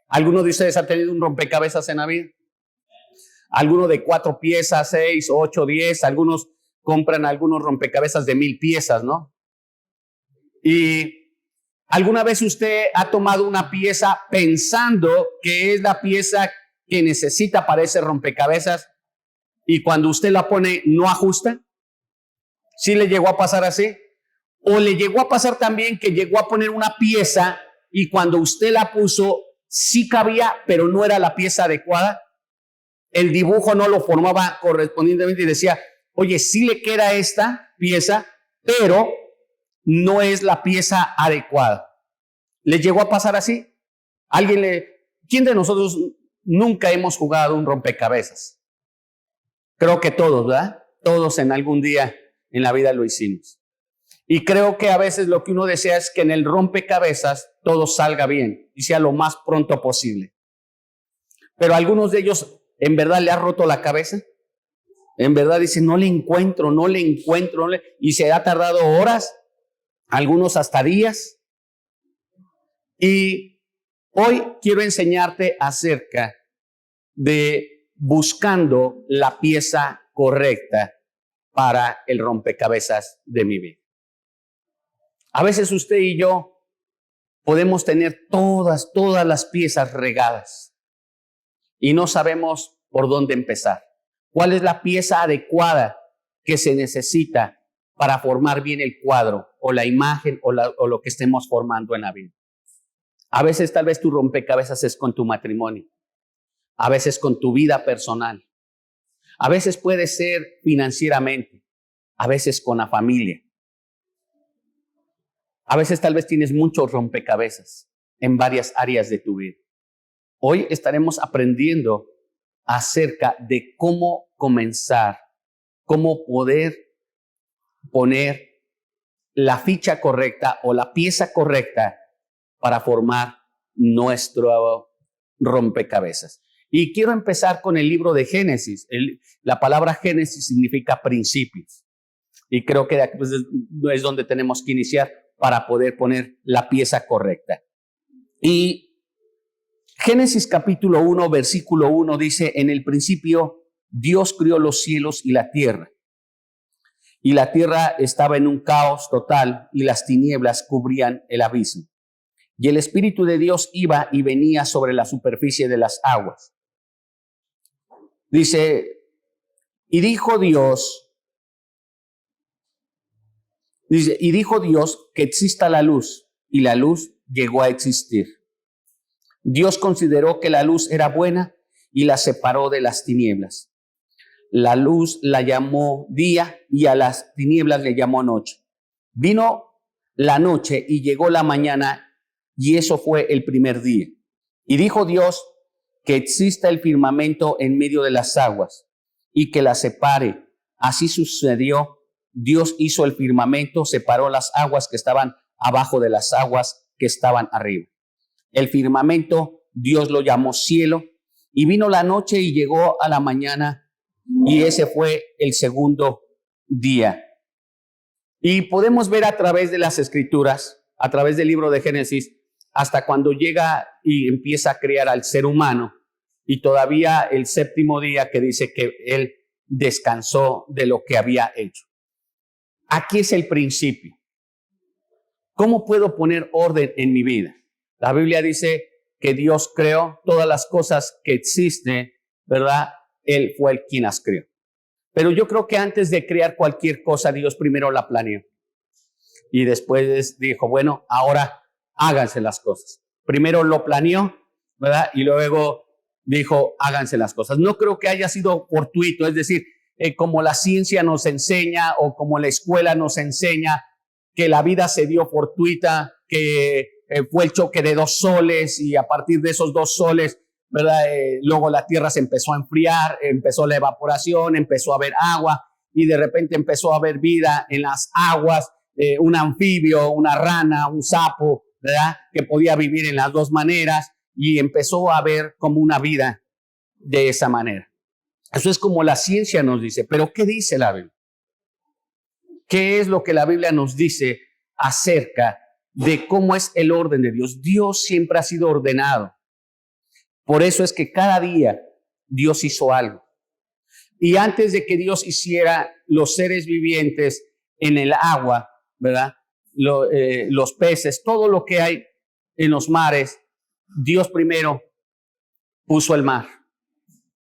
¿Alguno de ustedes ha tenido un rompecabezas en la vida? Alguno de 4 piezas, 6, 8, 10. Algunos compran algunos rompecabezas de 1000 piezas, ¿no? Y ¿alguna vez usted ha tomado una pieza pensando que es la pieza que necesita para ese rompecabezas y cuando usted la pone no ajusta? ¿Sí le llegó a pasar así? ¿O le llegó a pasar también que llegó a poner una pieza y cuando usted la puso sí cabía, pero no era la pieza adecuada? El dibujo no lo formaba correspondientemente y decía, oye, sí le queda esta pieza, pero no es la pieza adecuada. ¿Le llegó a pasar así? ¿Quién de nosotros nunca hemos jugado un rompecabezas? Creo que todos, ¿verdad? Todos en algún día en la vida lo hicimos. Y creo que a veces lo que uno desea es que en el rompecabezas todo salga bien y sea lo más pronto posible. Pero algunos de ellos en verdad le ha roto la cabeza. En verdad dicen, no le encuentro, y se ha tardado horas, algunos hasta días. Y hoy quiero enseñarte acerca de buscando la pieza correcta para el rompecabezas de mi vida. A veces usted y yo podemos tener todas las piezas regadas y no sabemos por dónde empezar. ¿Cuál es la pieza adecuada que se necesita para formar bien el cuadro o la imagen o lo que estemos formando en la vida? A veces tal vez tu rompecabezas es con tu matrimonio, a veces con tu vida personal, a veces puede ser financieramente, a veces con la familia. A veces tal vez tienes muchos rompecabezas en varias áreas de tu vida. Hoy estaremos aprendiendo acerca de cómo comenzar, cómo poder poner la ficha correcta o la pieza correcta para formar nuestro rompecabezas. Y quiero empezar con el libro de Génesis. La palabra Génesis significa principios. Y creo que de aquí es donde tenemos que iniciar para poder poner la pieza correcta. Y Génesis capítulo 1, versículo 1 dice, en el principio Dios crió los cielos y la tierra. Y la tierra estaba en un caos total y las tinieblas cubrían el abismo. Y el Espíritu de Dios iba y venía sobre la superficie de las aguas. Dice, y dijo Dios que exista la luz, y la luz llegó a existir. Dios consideró que la luz era buena y la separó de las tinieblas. La luz la llamó día y a las tinieblas le llamó noche. Vino la noche y llegó la mañana, y eso fue el primer día. Y dijo Dios que exista el firmamento en medio de las aguas y que las separe. Así sucedió. Dios hizo el firmamento, separó las aguas que estaban abajo de las aguas que estaban arriba. El firmamento Dios lo llamó cielo, y vino la noche y llegó a la mañana, y ese fue el segundo día. Y podemos ver a través de las escrituras, a través del libro de Génesis, hasta cuando llega y empieza a crear al ser humano, y todavía el séptimo día que dice que él descansó de lo que había hecho. Aquí es el principio. ¿Cómo puedo poner orden en mi vida? La Biblia dice que Dios creó todas las cosas que existen, ¿verdad? Él fue el quien las creó. Pero yo creo que antes de crear cualquier cosa, Dios primero la planeó. Y después dijo, bueno, ahora háganse las cosas. Primero lo planeó, ¿verdad? Y luego dijo, háganse las cosas. No creo que haya sido fortuito, es decir, como la ciencia nos enseña o como la escuela nos enseña que la vida se dio fortuita, que fue el choque de 2 soles y a partir de esos 2 soles, ¿verdad? Luego la tierra se empezó a enfriar, empezó la evaporación, empezó a haber agua y de repente empezó a haber vida en las aguas, un anfibio, una rana, un sapo, ¿verdad? Que podía vivir en las 2 maneras y empezó a haber como una vida de esa manera. Eso es como la ciencia nos dice, pero ¿qué dice la Biblia? ¿Qué es lo que la Biblia nos dice acerca de cómo es el orden de Dios? Dios siempre ha sido ordenado. Por eso es que cada día Dios hizo algo. Y antes de que Dios hiciera los seres vivientes en el agua, ¿verdad? Los peces, todo lo que hay en los mares, Dios primero puso el mar,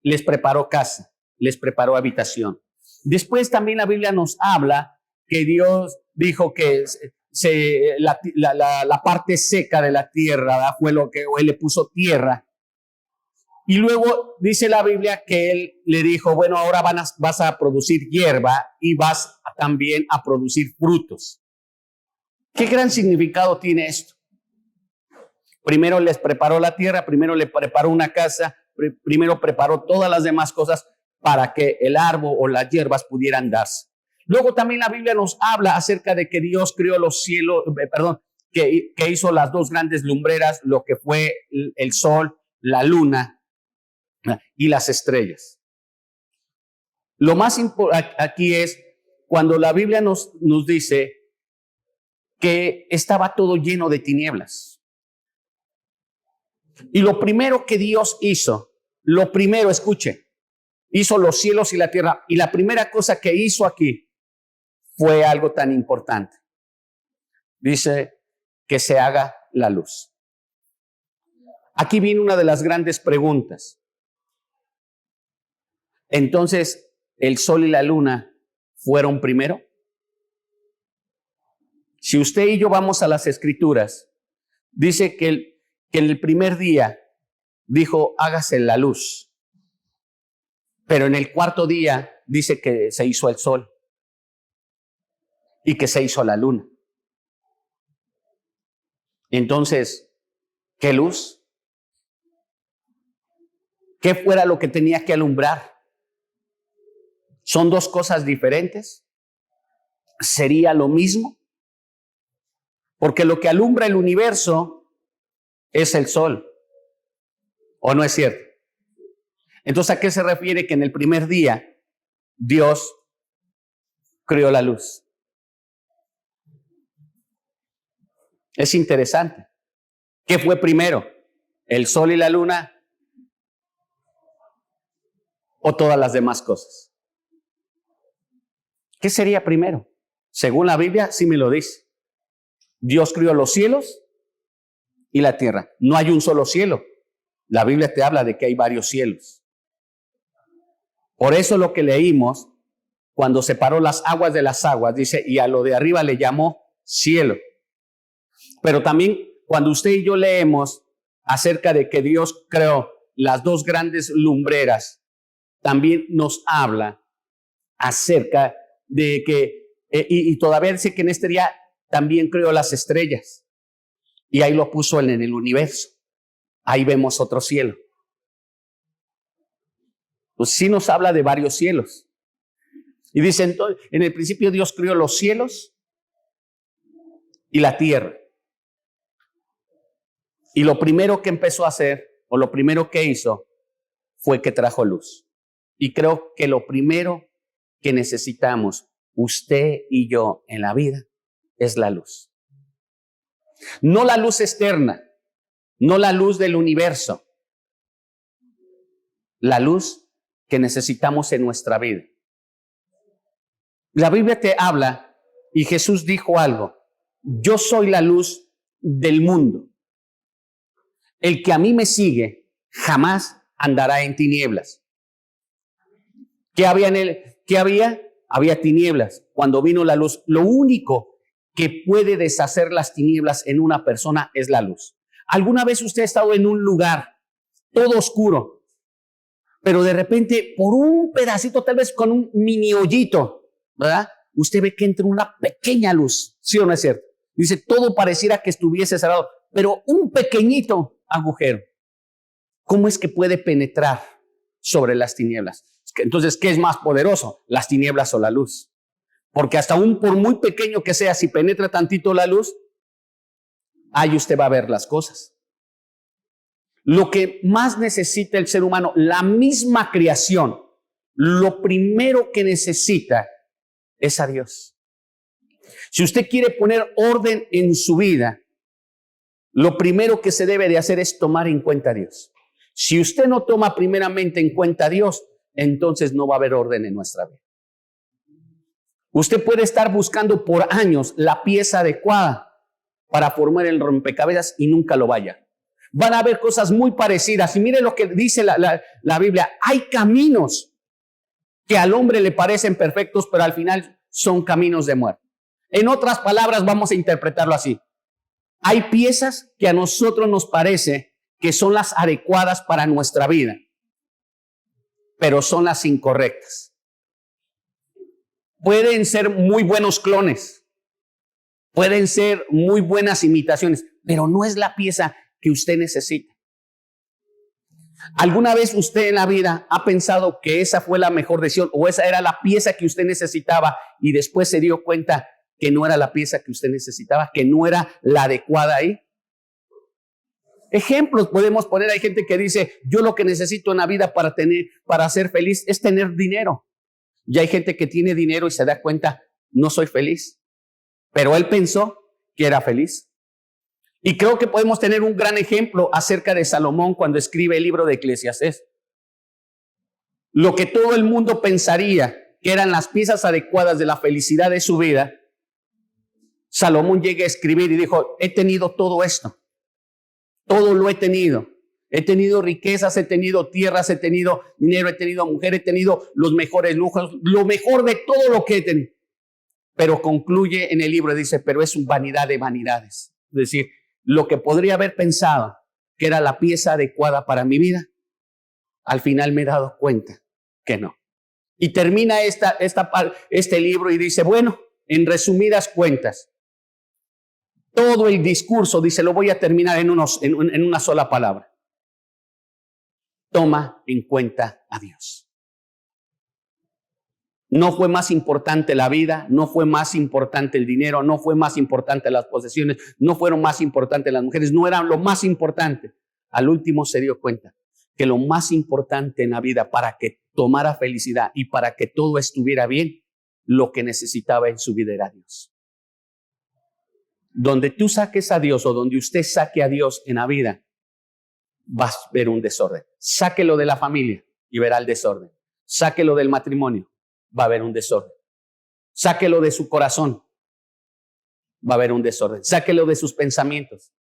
les preparó casa, les preparó habitación. Después también la Biblia nos habla que Dios dijo que la parte seca de la tierra, ¿verdad? Fue lo que Él le puso tierra. Y luego dice la Biblia que Él le dijo, bueno, ahora vas a producir hierba y vas también a producir frutos. ¿Qué gran significado tiene esto? Primero les preparó la tierra, primero le preparó una casa, primero preparó todas las demás cosas para que el árbol o las hierbas pudieran darse. Luego también la Biblia nos habla acerca de que Dios creó los cielos, que hizo las dos grandes lumbreras, lo que fue el sol, la luna y las estrellas. Lo más importante aquí es cuando la Biblia nos dice que estaba todo lleno de tinieblas. Y lo primero que Dios hizo, escuche, hizo los cielos y la tierra. Y la primera cosa que hizo aquí fue algo tan importante. Dice que se haga la luz. Aquí viene una de las grandes preguntas. Entonces, ¿el sol y la luna fueron primero? Si usted y yo vamos a las Escrituras, dice que en el primer día dijo, hágase la luz. Pero en el cuarto día dice que se hizo el sol y que se hizo la luna. Entonces, ¿qué luz? ¿Qué fuera lo que tenía que alumbrar? ¿Son dos cosas diferentes? ¿Sería lo mismo? Porque lo que alumbra el universo es el sol. ¿O no es cierto? Entonces, ¿a qué se refiere que en el primer día Dios creó la luz? Es interesante. ¿Qué fue primero? ¿El sol y la luna? ¿O todas las demás cosas? ¿Qué sería primero? Según la Biblia, sí me lo dice. Dios creó los cielos y la tierra. No hay un solo cielo. La Biblia te habla de que hay varios cielos. Por eso lo que leímos, cuando separó las aguas de las aguas, dice, y a lo de arriba le llamó cielo. Pero también cuando usted y yo leemos acerca de que Dios creó las dos grandes lumbreras, también nos habla acerca de que, y todavía dice que en este día también creó las estrellas. Y ahí lo puso en el universo. Ahí vemos otro cielo. Pues sí nos habla de varios cielos. Y dice, entonces, en el principio Dios creó los cielos y la tierra. Y lo primero que empezó a hacer, o lo primero que hizo, fue que trajo luz. Y creo que lo primero que necesitamos, usted y yo en la vida, es la luz. No la luz externa, no la luz del universo, la luz que necesitamos en nuestra vida. La Biblia te habla y Jesús dijo algo, yo soy la luz del mundo. El que a mí me sigue jamás andará en tinieblas. ¿Qué había en él? ¿Qué había? Había tinieblas. Cuando vino la luz, lo único que puede deshacer las tinieblas en una persona es la luz. ¿Alguna vez usted ha estado en un lugar todo oscuro, pero de repente por un pedacito, tal vez con un mini hoyito, ¿verdad? Usted ve que entra una pequeña luz, ¿sí o no es cierto? Dice, todo pareciera que estuviese cerrado, pero un pequeñito agujero. ¿Cómo es que puede penetrar sobre las tinieblas? Entonces, ¿qué es más poderoso? ¿Las tinieblas o la luz? Porque hasta por muy pequeño que sea, si penetra tantito la luz, ahí usted va a ver las cosas. Lo que más necesita el ser humano, la misma creación, lo primero que necesita es a Dios. Si usted quiere poner orden en su vida, lo primero que se debe de hacer es tomar en cuenta a Dios. Si usted no toma primeramente en cuenta a Dios, entonces no va a haber orden en nuestra vida. Usted puede estar buscando por años la pieza adecuada para formar el rompecabezas y nunca lo vaya. Van a haber cosas muy parecidas. Y mire lo que dice la Biblia. Hay caminos que al hombre le parecen perfectos, pero al final son caminos de muerte. En otras palabras, vamos a interpretarlo así. Hay piezas que a nosotros nos parece que son las adecuadas para nuestra vida, pero son las incorrectas. Pueden ser muy buenos clones, pueden ser muy buenas imitaciones, pero no es la pieza que usted necesita. ¿Alguna vez usted en la vida ha pensado que esa fue la mejor decisión o esa era la pieza que usted necesitaba y después se dio cuenta que no era la pieza que usted necesitaba, que no era la adecuada ahí? Ejemplos podemos poner. Hay gente que dice, yo lo que necesito en la vida para ser feliz es tener dinero. Y hay gente que tiene dinero y se da cuenta, no soy feliz. Pero él pensó que era feliz. Y creo que podemos tener un gran ejemplo acerca de Salomón cuando escribe el libro de Eclesiastés. Lo que todo el mundo pensaría que eran las piezas adecuadas de la felicidad de su vida, Salomón llega a escribir y dijo, he tenido todo esto. Todo lo he tenido. He tenido riquezas, he tenido tierras, he tenido dinero, he tenido mujer, he tenido los mejores lujos, lo mejor de todo lo que he tenido. Pero concluye en el libro y dice, pero es vanidad de vanidades. Es decir, lo que podría haber pensado que era la pieza adecuada para mi vida, al final me he dado cuenta que no. Y termina este libro y dice, bueno, en resumidas cuentas, todo el discurso, dice, lo voy a terminar en una sola palabra. Toma en cuenta a Dios. No fue más importante la vida, no fue más importante el dinero, no fue más importante las posesiones, no fueron más importantes las mujeres, no eran lo más importante. Al último se dio cuenta que lo más importante en la vida para que tomara felicidad y para que todo estuviera bien, lo que necesitaba en su vida era Dios. Donde tú saques a Dios o donde usted saque a Dios en la vida, vas a ver un desorden. Sáquelo de la familia y verá el desorden. Sáquelo del matrimonio, va a haber un desorden. Sáquelo de su corazón, va a haber un desorden. Sáquelo de sus pensamientos,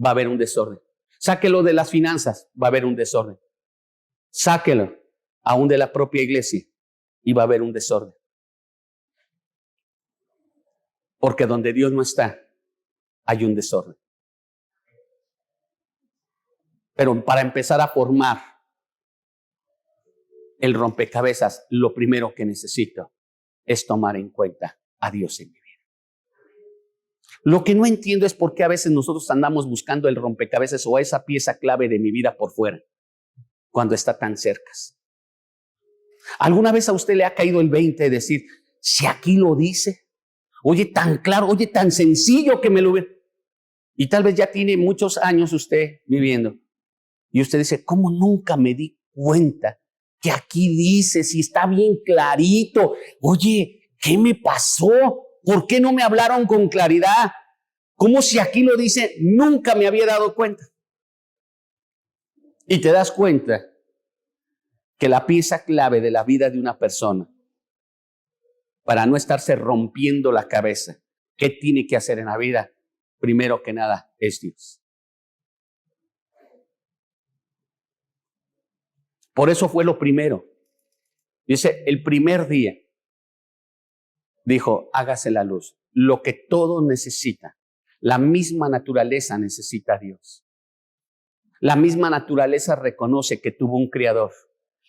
va a haber un desorden. Sáquelo de las finanzas, va a haber un desorden. Sáquelo aún de la propia iglesia y va a haber un desorden. Porque donde Dios no está, hay un desorden. Pero para empezar a formar el rompecabezas, lo primero que necesito es tomar en cuenta a Dios en mi vida. Lo que no entiendo es por qué a veces nosotros andamos buscando el rompecabezas o esa pieza clave de mi vida por fuera, cuando está tan cerca. ¿Alguna vez a usted le ha caído el 20 de decir, si aquí lo dice, oye tan claro, oye tan sencillo que me lo ve? Y tal vez ya tiene muchos años usted viviendo. Y usted dice, ¿cómo nunca me di cuenta que aquí dice, si está bien clarito? Oye, ¿qué me pasó? ¿Por qué no me hablaron con claridad? ¿Cómo si aquí lo dice? Nunca me había dado cuenta. Y te das cuenta que la pieza clave de la vida de una persona, para no estarse rompiendo la cabeza, ¿qué tiene que hacer en la vida? Primero que nada, es Dios. Por eso fue lo primero. Dice, el primer día, dijo, hágase la luz. Lo que todo necesita, la misma naturaleza necesita a Dios. La misma naturaleza reconoce que tuvo un creador.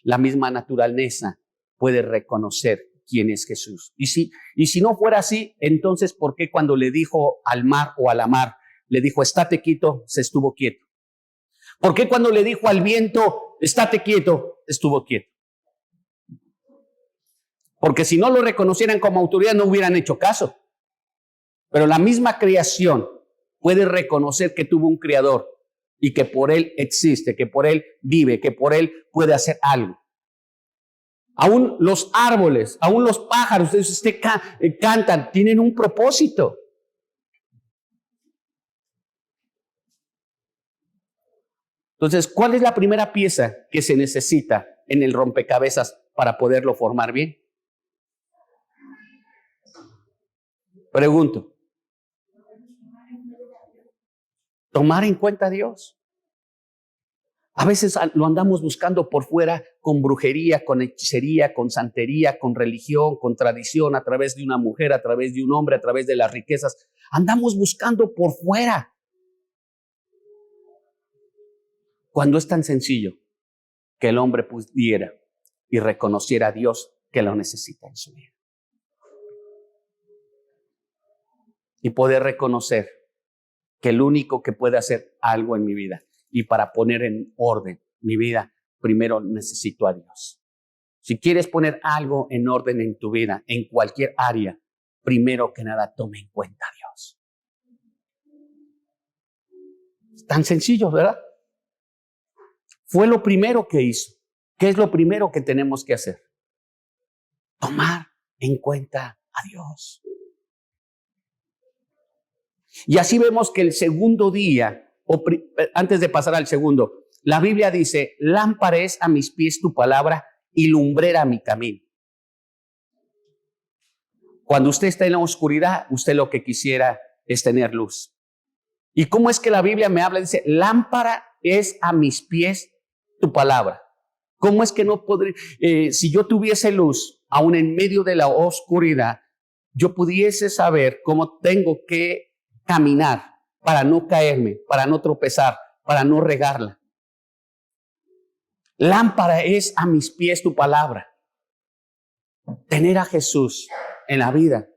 La misma naturaleza puede reconocer quién es Jesús. Y si no fuera así, entonces, ¿por qué cuando le dijo al mar o a la mar, le dijo, estate quieto, se estuvo quieto? ¿Por qué cuando le dijo al viento, estate quieto, estuvo quieto? Porque si no lo reconocieran como autoridad, no hubieran hecho caso. Pero la misma creación puede reconocer que tuvo un creador y que por él existe, que por él vive, que por él puede hacer algo. Aún los árboles, aún los pájaros, ustedes cantan, tienen un propósito. Entonces, ¿cuál es la primera pieza que se necesita en el rompecabezas para poderlo formar bien? Pregunto. Tomar en cuenta a Dios. A veces lo andamos buscando por fuera con brujería, con hechicería, con santería, con religión, con tradición, a través de una mujer, a través de un hombre, a través de las riquezas. Andamos buscando por fuera. Cuando es tan sencillo que el hombre pudiera y reconociera a Dios que lo necesita en su vida. Y poder reconocer que el único que puede hacer algo en mi vida y para poner en orden mi vida, primero necesito a Dios. Si quieres poner algo en orden en tu vida, en cualquier área, primero que nada tome en cuenta a Dios. Es tan sencillo, ¿verdad? Fue lo primero que hizo. ¿Qué es lo primero que tenemos que hacer? Tomar en cuenta a Dios. Y así vemos que el segundo día, antes de pasar al segundo, la Biblia dice, lámpara es a mis pies tu palabra y lumbrera mi camino. Cuando usted está en la oscuridad, usted lo que quisiera es tener luz. ¿Y cómo es que la Biblia me habla? Dice, lámpara es a mis pies tu palabra. ¿Cómo es que no podría, si yo tuviese luz, aún en medio de la oscuridad, yo pudiese saber cómo tengo que caminar para no caerme, para no tropezar, para no regarla? Lámpara es a mis pies tu palabra. Tener a Jesús en la vida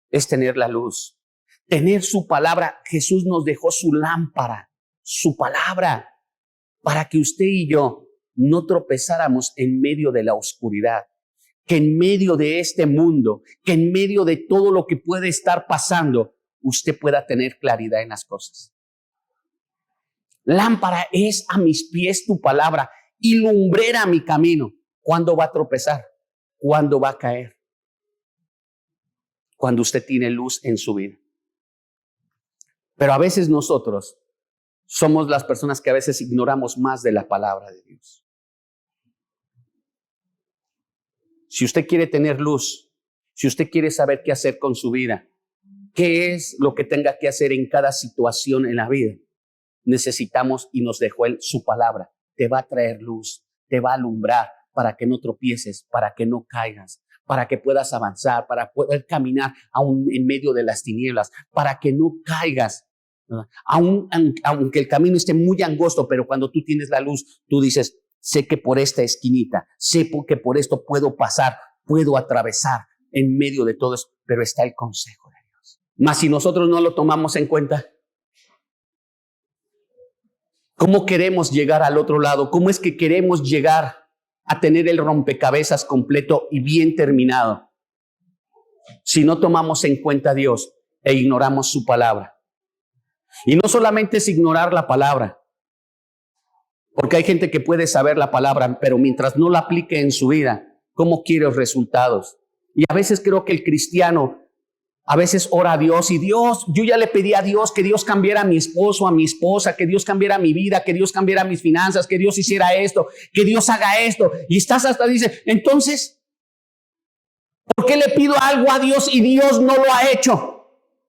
es tener la luz. Tener su palabra. Jesús nos dejó su lámpara, su palabra, para que usted y yo no tropezáramos en medio de la oscuridad, que en medio de este mundo, que en medio de todo lo que puede estar pasando, usted pueda tener claridad en las cosas. Lámpara es a mis pies tu palabra y lumbrera mi camino. ¿Cuándo va a tropezar? ¿Cuándo va a caer? Cuando usted tiene luz en su vida. Pero a veces nosotros somos las personas que a veces ignoramos más de la palabra de Dios. Si usted quiere tener luz, si usted quiere saber qué hacer con su vida, qué es lo que tenga que hacer en cada situación en la vida, necesitamos, y nos dejó Él su palabra. Te va a traer luz, te va a alumbrar para que no tropieces, para que no caigas, para que puedas avanzar, para poder caminar aún en medio de las tinieblas, para que no caigas. Aunque el camino esté muy angosto, pero cuando tú tienes la luz, tú dices, sé que por esta esquinita, sé que por esto puedo pasar, puedo atravesar en medio de todo eso, pero está el consejo de Dios. Mas si nosotros no lo tomamos en cuenta, ¿cómo queremos llegar al otro lado? ¿Cómo es que queremos llegar a tener el rompecabezas completo y bien terminado si no tomamos en cuenta a Dios e ignoramos su palabra? Y no solamente es ignorar la palabra, porque hay gente que puede saber la palabra, pero mientras no la aplique en su vida, ¿cómo quiere los resultados? Y a veces creo que el cristiano a veces ora a Dios y Dios, yo ya le pedí a Dios que Dios cambiara a mi esposo, a mi esposa, que Dios cambiara mi vida, que Dios cambiara mis finanzas, que Dios hiciera esto, que Dios haga esto. Y estás hasta dice, entonces, ¿por qué le pido algo a Dios y Dios no lo ha hecho?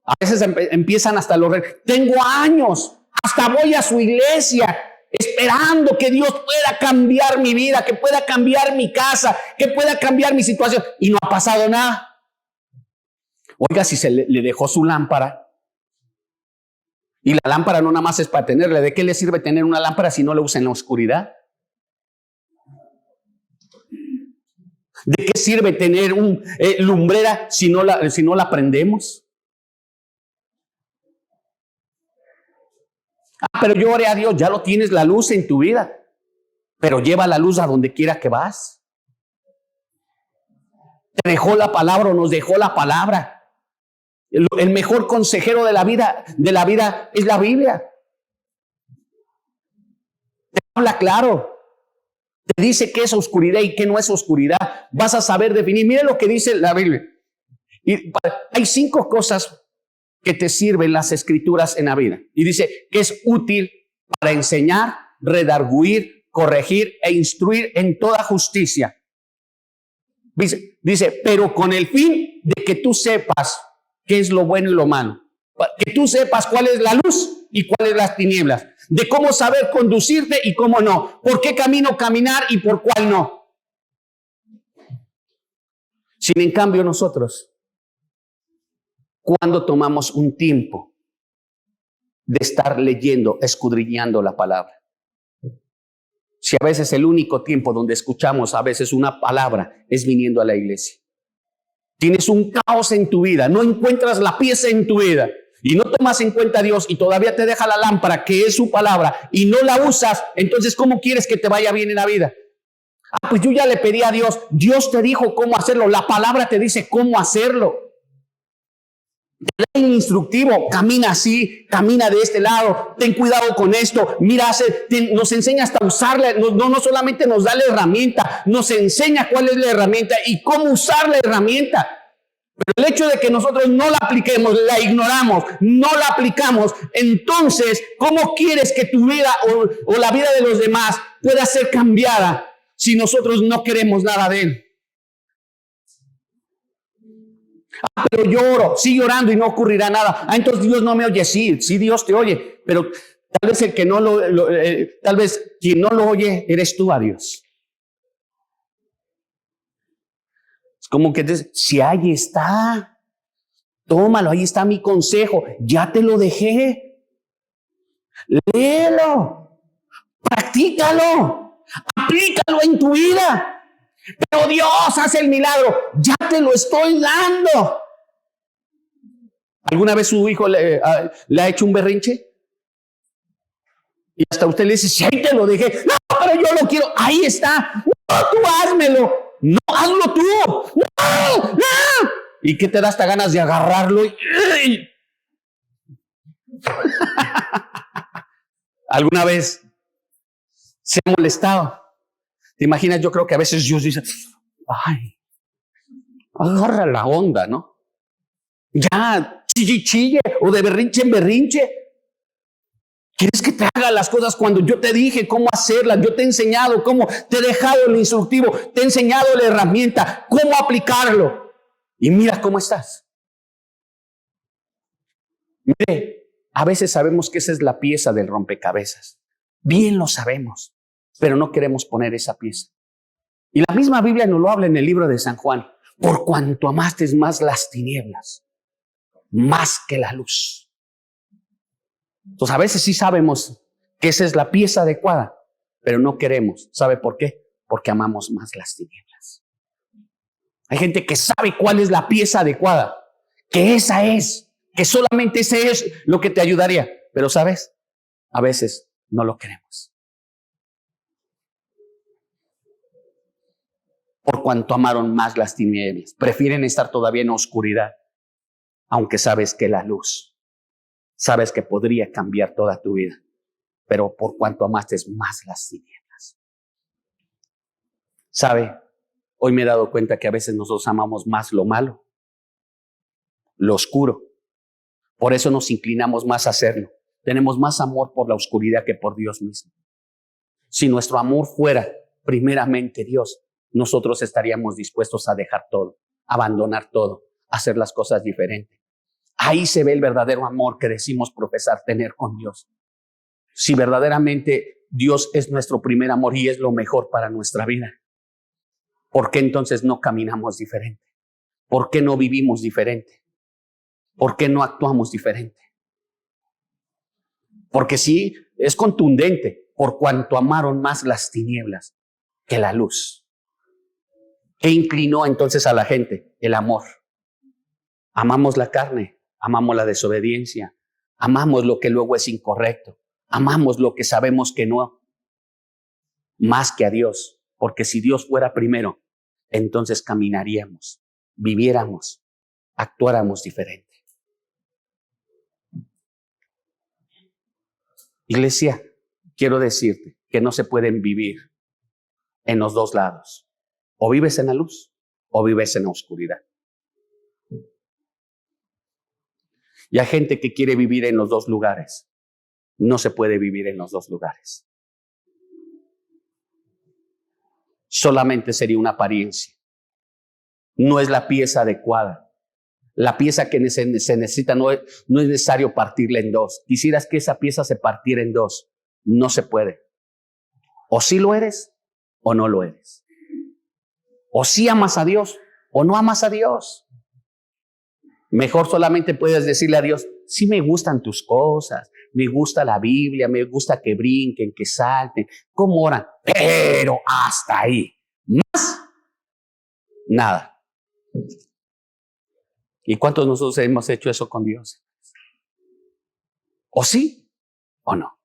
A veces empiezan hasta los... Tengo años, hasta voy a su iglesia esperando que Dios pueda cambiar mi vida, que pueda cambiar mi casa, que pueda cambiar mi situación. Y no ha pasado nada. Oiga, si se le dejó su lámpara, y la lámpara no nada más es para tenerla, ¿de qué le sirve tener una lámpara si no la usa en la oscuridad? ¿De qué sirve tener un lumbrera si no la prendemos? Pero yo oré a Dios, ya lo tienes la luz en tu vida, pero lleva la luz a donde quiera que vas. Te dejó la palabra o nos dejó la palabra. El mejor consejero de la vida es la Biblia. Te habla claro. Te dice qué es oscuridad y qué no es oscuridad. Vas a saber definir. Mire lo que dice la Biblia. Y hay 5 cosas que te sirven las escrituras en la vida. Y dice que es útil para enseñar, redarguir, corregir e instruir en toda justicia. Dice, pero con el fin de que tú sepas qué es lo bueno y lo malo. Que tú sepas cuál es la luz y cuál es las tinieblas. De cómo saber conducirte y cómo no. Por qué camino caminar y por cuál no. Sin en cambio nosotros, cuando tomamos un tiempo de estar leyendo, escudriñando la palabra. Si a veces el único tiempo donde escuchamos a veces una palabra es viniendo a la iglesia. Tienes un caos en tu vida, no encuentras la pieza en tu vida y no tomas en cuenta a Dios y todavía te deja la lámpara que es su palabra y no la usas, entonces ¿cómo quieres que te vaya bien en la vida? Ah, pues yo ya le pedí a Dios, Dios te dijo cómo hacerlo, la palabra te dice cómo hacerlo. El instructivo, camina así, camina de este lado, ten cuidado con esto, mira, nos enseña hasta usarla, no solamente nos da la herramienta, nos enseña cuál es la herramienta y cómo usar la herramienta. Pero el hecho de que nosotros no la apliquemos, la ignoramos, no la aplicamos, entonces, ¿cómo quieres que tu vida o la vida de los demás pueda ser cambiada si nosotros no queremos nada de él? Ah, pero lloro, sigo llorando y no ocurrirá nada. Ah, entonces Dios no me oye. Sí Dios te oye, pero tal vez el que no tal vez quien no lo oye eres tú a Dios. Es como que si ahí está, tómalo, ahí está mi consejo, ya te lo dejé. Léelo, practícalo, aplícalo en tu vida. Pero Dios hace el milagro, ya te lo estoy dando. ¿Alguna vez su hijo le ha hecho un berrinche? Y hasta usted le dice, sí, ahí te lo dejé. No, pero yo lo quiero, ahí está. No, tú házmelo. No, hazlo tú. No, no. ¿Y qué te da hasta ganas de agarrarlo? ¿Alguna vez se ha molestado? ¿Te imaginas? Yo creo que a veces Dios dice, ay, agarra la onda, ¿no? Ya, chille, o de berrinche en berrinche. ¿Quieres que te haga las cosas cuando yo te dije cómo hacerlas? Yo te he enseñado cómo, te he dejado el instructivo, te he enseñado la herramienta, cómo aplicarlo. Y mira cómo estás. Mire, a veces sabemos que esa es la pieza del rompecabezas. Bien lo sabemos, pero no queremos poner esa pieza. Y la misma Biblia nos lo habla en el libro de San Juan. Por cuanto amaste más las tinieblas, más que la luz. Entonces a veces sí sabemos que esa es la pieza adecuada, pero no queremos. ¿Sabe por qué? Porque amamos más las tinieblas. Hay gente que sabe cuál es la pieza adecuada, que esa es, que solamente ese es lo que te ayudaría. Pero ¿sabes? A veces no lo queremos. Por cuanto amaron más las tinieblas, prefieren estar todavía en oscuridad, aunque sabes que la luz, sabes que podría cambiar toda tu vida, pero por cuanto amaste más las tinieblas. ¿Sabe? Hoy me he dado cuenta que a veces nosotros amamos más lo malo, lo oscuro. Por eso nos inclinamos más a hacerlo. Tenemos más amor por la oscuridad que por Dios mismo. Si nuestro amor fuera primeramente Dios, nosotros estaríamos dispuestos a dejar todo, abandonar todo, hacer las cosas diferentes. Ahí se ve el verdadero amor que decimos profesar tener con Dios. Si verdaderamente Dios es nuestro primer amor y es lo mejor para nuestra vida, ¿por qué entonces no caminamos diferente? ¿Por qué no vivimos diferente? ¿Por qué no actuamos diferente? Porque sí, es contundente, por cuanto amaron más las tinieblas que la luz. ¿Qué inclinó entonces a la gente? El amor. Amamos la carne, amamos la desobediencia, amamos lo que luego es incorrecto, amamos lo que sabemos que no, más que a Dios, porque si Dios fuera primero, entonces caminaríamos, viviéramos, actuáramos diferente. Iglesia, quiero decirte que no se pueden vivir en los dos lados. O vives en la luz o vives en la oscuridad. Y hay gente que quiere vivir en los dos lugares. No se puede vivir en los dos lugares. solamente sería una apariencia. No es la pieza adecuada. La pieza que se necesita no es necesario partirla en dos. Quisieras que esa pieza se partiera en dos. No se puede. O sí lo eres o no lo eres. O sí amas a Dios o no amas a Dios. Mejor solamente puedes decirle a Dios, sí me gustan tus cosas, me gusta la Biblia, me gusta que brinquen, que salten, cómo oran, pero hasta ahí. Más, nada. ¿Y cuántos de nosotros hemos hecho eso con Dios? ¿O sí o no?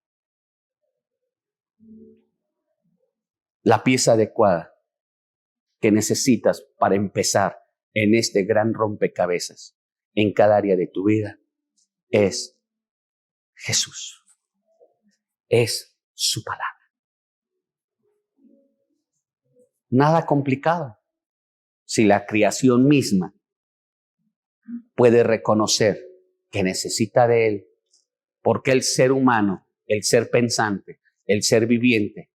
La pieza adecuada que necesitas para empezar en este gran rompecabezas en cada área de tu vida es Jesús. Es su palabra. Nada complicado. Si la creación misma puede reconocer que necesita de Él, porque el ser humano, el ser pensante, el ser viviente,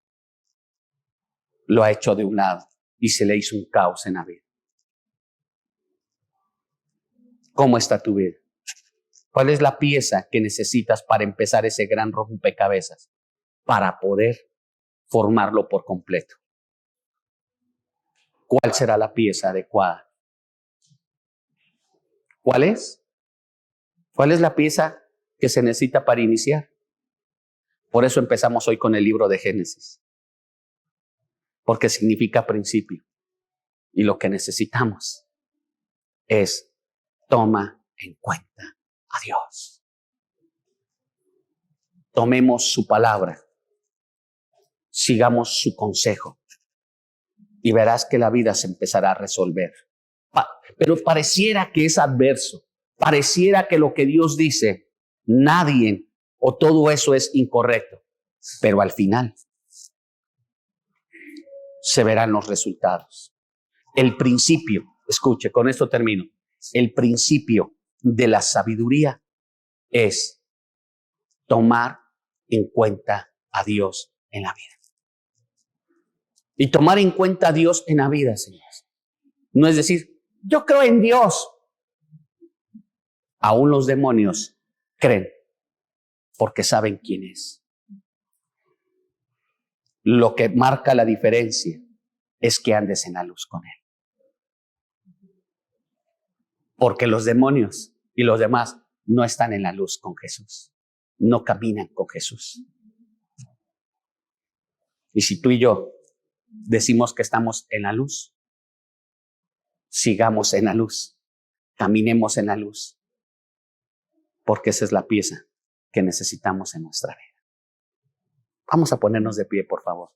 lo ha hecho de un lado y se le hizo un caos en la vida. ¿Cómo está tu vida? ¿Cuál es la pieza que necesitas para empezar ese gran rompecabezas? Para poder formarlo por completo. ¿Cuál será la pieza adecuada? ¿Cuál es? ¿Cuál es la pieza que se necesita para iniciar? Por eso empezamos hoy con el libro de Génesis. Porque significa principio. Y lo que necesitamos es toma en cuenta a Dios. Tomemos su palabra. Sigamos su consejo. Y verás que la vida se empezará a resolver. Pero pareciera que es adverso. Pareciera que lo que Dios dice, nadie o todo eso es incorrecto. Pero al final se verán los resultados. El principio, escuche, con esto termino. El principio de la sabiduría es tomar en cuenta a Dios en la vida. Y tomar en cuenta a Dios en la vida, señores. No es decir, yo creo en Dios. Aún los demonios creen porque saben quién es. Lo que marca la diferencia es que andes en la luz con Él. Porque los demonios y los demás no están en la luz con Jesús. No caminan con Jesús. Y si tú y yo decimos que estamos en la luz, sigamos en la luz, caminemos en la luz, porque esa es la pieza que necesitamos en nuestra vida. Vamos a ponernos de pie, por favor.